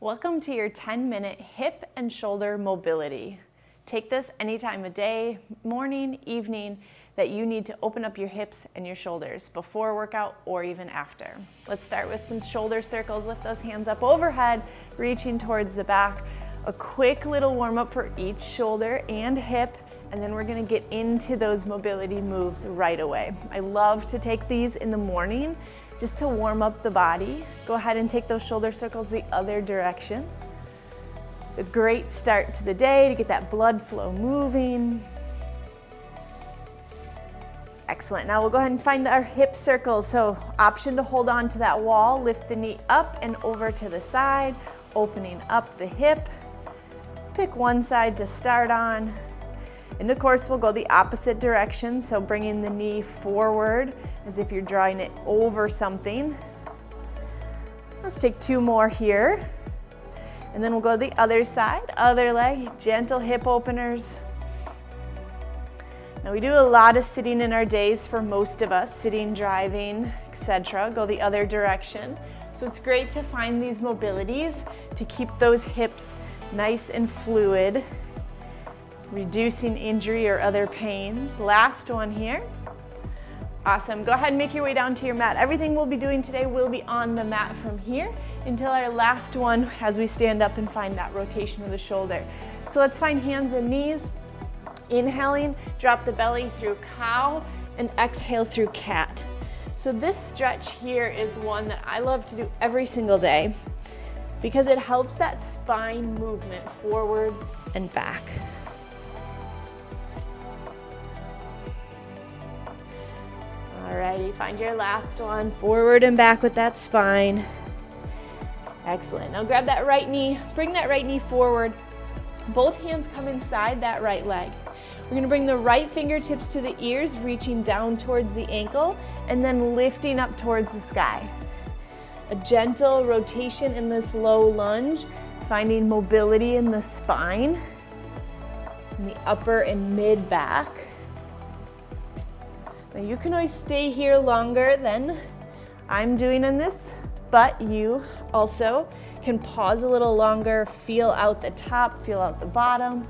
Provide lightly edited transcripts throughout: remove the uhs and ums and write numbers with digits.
Welcome to your 10-minute hip and shoulder mobility. Take this any time of day, morning, evening, that you need to open up your hips and your shoulders before workout or even after. Let's start with some shoulder circles. Lift those hands up overhead, reaching towards the back. A quick little warm up for each shoulder and hip, and then we're gonna get into those mobility moves right away. I love to take these in the morning just to warm up the body. Go ahead and take those shoulder circles the other direction. A great start to the day to get that blood flow moving. Excellent. Now we'll go ahead and find our hip circles. So option to hold on to that wall, lift the knee up and over to the side, opening up the hip. Pick one side to start on. And of course, we'll go the opposite direction, so bringing the knee forward as if you're drawing it over something. Let's take two more here. And then we'll go the other side, other leg, gentle hip openers. Now we do a lot of sitting in our days for most of us, sitting, driving, etc. Go the other direction. So it's great to find these mobilities to keep those hips nice and fluid, reducing injury or other pains. Last one here. Awesome. Go ahead and make your way down to your mat. Everything we'll be doing today will be on the mat from here until our last one as we stand up and find that rotation of the shoulder. So let's find hands and knees. Inhaling, drop the belly through cow, and exhale through cat. So this stretch here is one that I love to do every single day because it helps that spine movement forward and back. Alrighty, find your last one, forward and back with that spine. Excellent. Now grab that right knee, bring that right knee forward. Both hands come inside that right leg. We're gonna bring the right fingertips to the ears, reaching down towards the ankle, and then lifting up towards the sky. A gentle rotation in this low lunge, finding mobility in the spine, in the upper and mid back. Now you can always stay here longer than I'm doing in this, but you also can pause a little longer, feel out the top, feel out the bottom.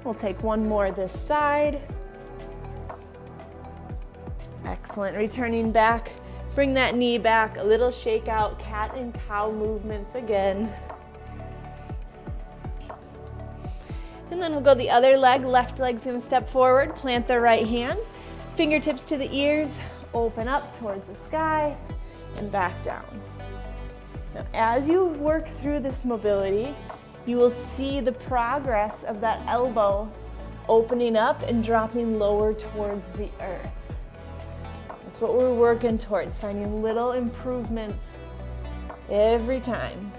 We'll take one more this side. Excellent, returning back, bring that knee back, a little shake out, cat and cow movements again. And then we'll go the other leg, left leg's gonna step forward, plant the right hand. Fingertips to the ears, open up towards the sky, and back down. Now, as you work through this mobility, you will see the progress of that elbow opening up and dropping lower towards the earth. That's what we're working towards, finding little improvements every time.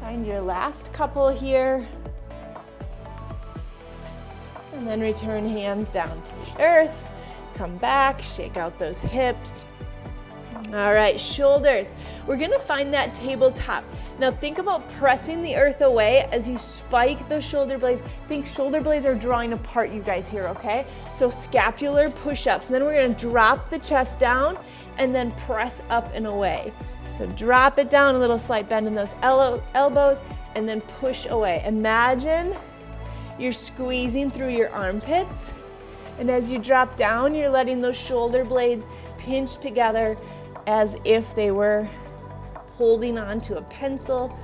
Find your last couple here. And then return hands down to the earth. Come back, shake out those hips. All right, shoulders. We're gonna find that tabletop. Now think about pressing the earth away as you spike those shoulder blades. Think shoulder blades are drawing apart, you guys here, okay? So scapular push-ups. And then we're gonna drop the chest down and then press up and away. So drop it down, a little slight bend in those elbows, and then push away. Imagine you're squeezing through your armpits, and as you drop down, you're letting those shoulder blades pinch together as if they were holding on to a pencil.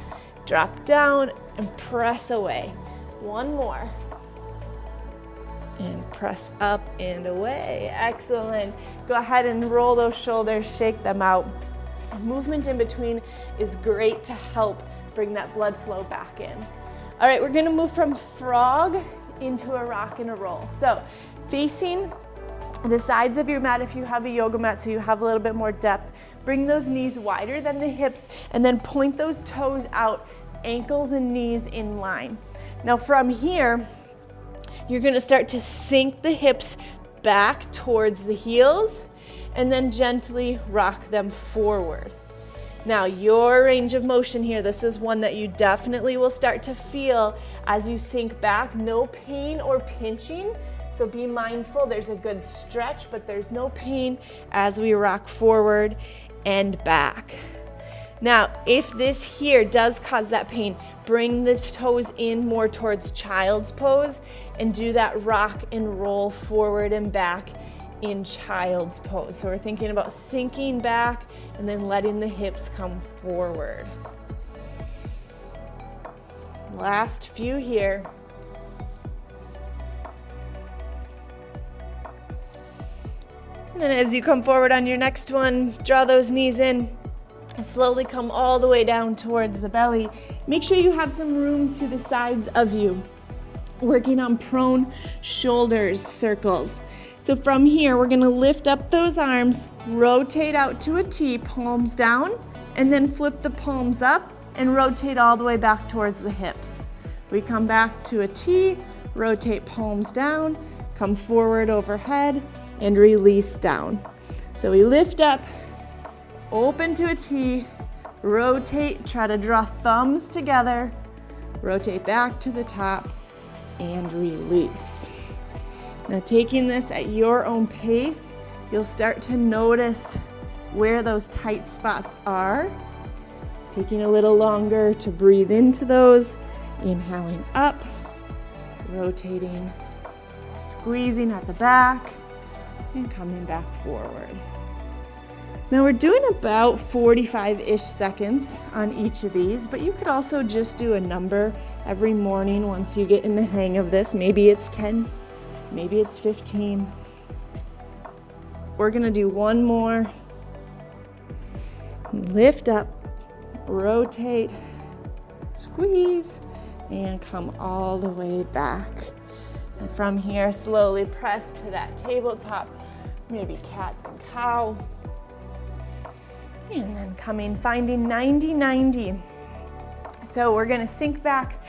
Drop down and press away. One more. And press up and away. Excellent. Go ahead and roll those shoulders, shake them out. Movement in between is great to help bring that blood flow back in. All right, we're gonna move from frog into a rock and a roll. So facing the sides of your mat if you have a yoga mat so you have a little bit more depth. Bring those knees wider than the hips and then point those toes out, ankles and knees in line. Now from here, you're gonna start to sink the hips back towards the heels and then gently rock them forward. Now your range of motion here, this is one that you definitely will start to feel as you sink back. No pain or pinching, So be mindful, there's a good stretch, but there's no pain as we rock forward and back. Now, if this here does cause that pain, bring the toes in more towards child's pose and do that rock and roll forward and back in child's pose. So we're thinking about sinking back and then letting the hips come forward. Last few here. And then as you come forward on your next one, draw those knees in. Slowly come all the way down towards the belly. Make sure you have some room to the sides of you. Working on prone shoulders circles. So from here, we're gonna lift up those arms, rotate out to a T, palms down, and then flip the palms up and rotate all the way back towards the hips. We come back to a T, rotate palms down, come forward overhead, and release down. So we lift up, open to a T, rotate, try to draw thumbs together, rotate back to the top, and release. Now taking this at your own pace, you'll start to notice where those tight spots are. Taking a little longer to breathe into those, inhaling up, rotating, squeezing at the back, and coming back forward. Now we're doing about 45-ish seconds on each of these, but you could also just do a number every morning once you get in the hang of this. Maybe it's 10, maybe it's 15. We're gonna do one more. Lift up, rotate, squeeze, and come all the way back. And from here, slowly press to that tabletop, maybe cat and cow. And then finding 90-90. So we're gonna sink back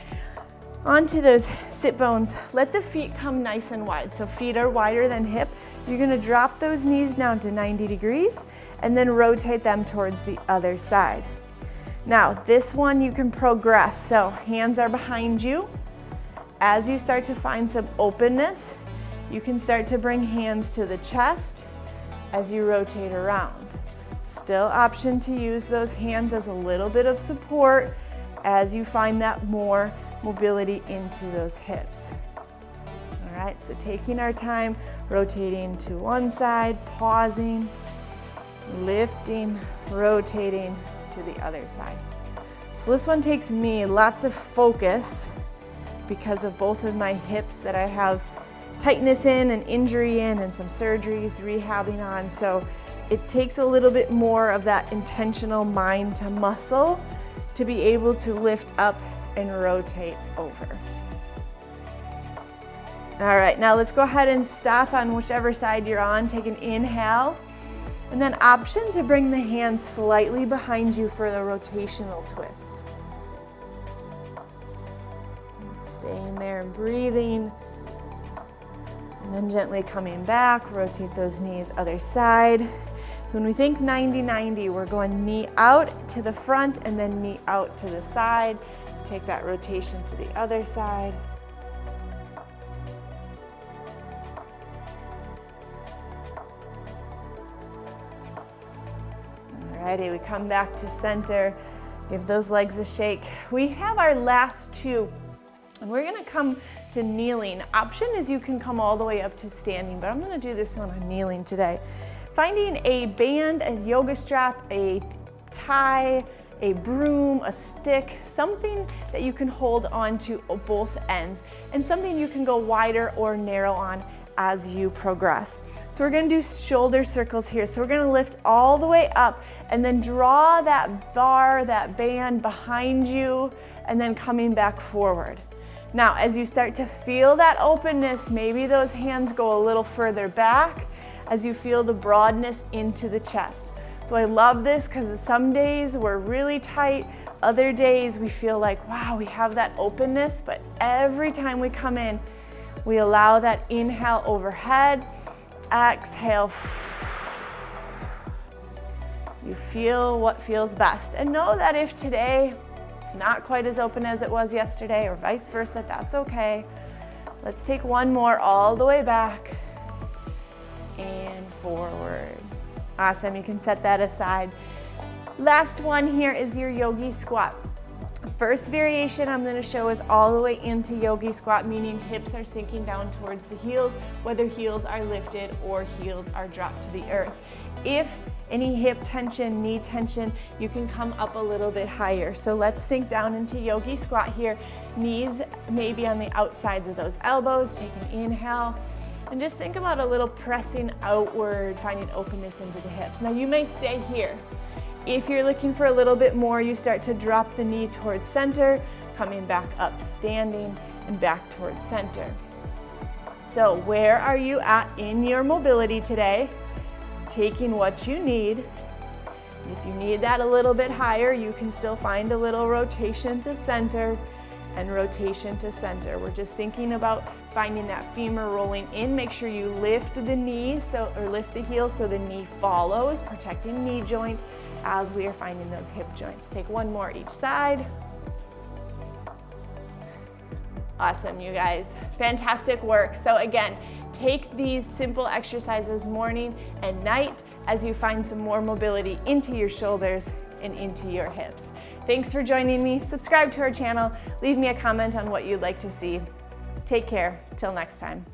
onto those sit bones. Let the feet come nice and wide. So feet are wider than hip. You're gonna drop those knees down to 90 degrees and then rotate them towards the other side. Now, this one you can progress. So hands are behind you. As you start to find some openness, you can start to bring hands to the chest as you rotate around. Still option to use those hands as a little bit of support as you find that more mobility into those hips. All right, so taking our time, rotating to one side, pausing, lifting, rotating to the other side. So this one takes me lots of focus because of both of my hips that I have tightness in and injury in and some surgeries rehabbing on. So it takes a little bit more of that intentional mind to muscle to be able to lift up and rotate over. All right, now let's go ahead and stop on whichever side you're on. Take an inhale, and then option to bring the hands slightly behind you for the rotational twist. Staying there and breathing. And then gently coming back, rotate those knees other side. So when we think 90-90, we're going knee out to the front and then knee out to the side. Take that rotation to the other side. Alrighty, we come back to center. Give those legs a shake. We have our last two, and we're gonna come to kneeling. Option is you can come all the way up to standing, but I'm gonna do this one on kneeling today. Finding a band, a yoga strap, a tie, a broom, a stick, something that you can hold on to both ends, and something you can go wider or narrow on as you progress. So we're gonna do shoulder circles here. So we're gonna lift all the way up and then draw that bar, that band behind you, and then coming back forward. Now, as you start to feel that openness, maybe those hands go a little further back as you feel the broadness into the chest. So I love this because some days we're really tight, other days we feel like, wow, we have that openness, but every time we come in, we allow that inhale overhead, exhale. You feel what feels best. And know that if today it's not quite as open as it was yesterday or vice versa, that's okay. Let's take one more all the way back and forward. Awesome, you can set that aside. Last one here is your Yogi Squat. First variation I'm going to show is all the way into Yogi Squat, meaning hips are sinking down towards the heels, whether heels are lifted or heels are dropped to the earth. If any hip tension, knee tension, you can come up a little bit higher. So let's sink down into Yogi Squat here. Knees maybe on the outsides of those elbows. Take an inhale. And just think about a little pressing outward, finding openness into the hips. Now you may stay here. If you're looking for a little bit more, you start to drop the knee towards center, coming back up, standing, and back towards center. So where are you at in your mobility today? Taking what you need. If you need that a little bit higher, you can still find a little rotation to center and rotation to center. We're just thinking about finding that femur rolling in. Make sure you lift the knee, or lift the heel so the knee follows, protecting knee joint as we are finding those hip joints. Take one more each side. Awesome, you guys. Fantastic work. So again, take these simple exercises morning and night as you find some more mobility into your shoulders and into your hips. Thanks for joining me. Subscribe to our channel. Leave me a comment on what you'd like to see. Take care. Till next time.